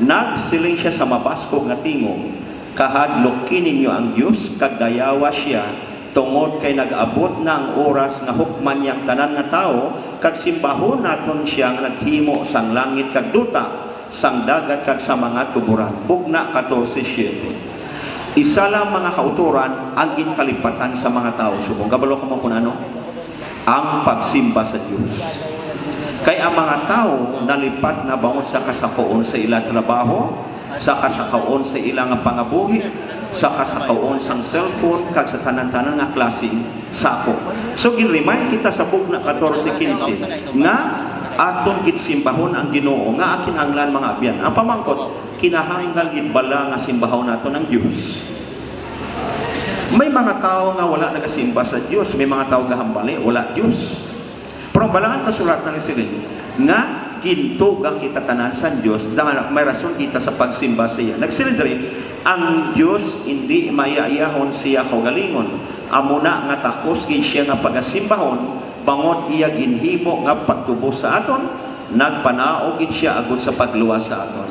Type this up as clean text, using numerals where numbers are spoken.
Nagsiling siya sa mabaskog nga tingog, kahadlok kininyo ang Dios kag dayawa siya tungod kay nag-abot na ang oras nga hukman niyang tanan nga tao kag simbahon naton siya nga naghimo sang langit kag duta, sang dagat kag sa mga tuburan. Bugna 14:7. Isa lang mga kauturan ang ginkalipatan sa mga tao. Subong kabalo ko mo kung ano? Ang pagsimba sa Diyos. Kaya ang mga tao nalipat na bangon sa kasakaon sa ilang trabaho, sa kasakaon sa ilang pangabuhi, sa kasakaon sa cellphone, kag sa tanan-tanan nga klaseng sako. So gin-remind kita sa bugna 14:15 nga aton gid simbahon ang Ginoo nga akin anglan mga abyan. Ang pamangkot, kinahanglan gid bala nga simbahon naton ang Dios. May mga tao nga wala nagasimba sa Dios, may mga tao gahambali wala Dios. Pero ang balangan kasulatan ni silin nga gintugang kita tanan sa Dios dahil may rason kita sa pagsimba siya. Nagsilin diri ang Dios hindi mayayahon siya kaugalingon. Amo na nga takos gid siya nga pagasimbahon bangod iya ginhimo nga pagtubos sa aton, nagpanaog gid siya agud sa pagluwas sa aton.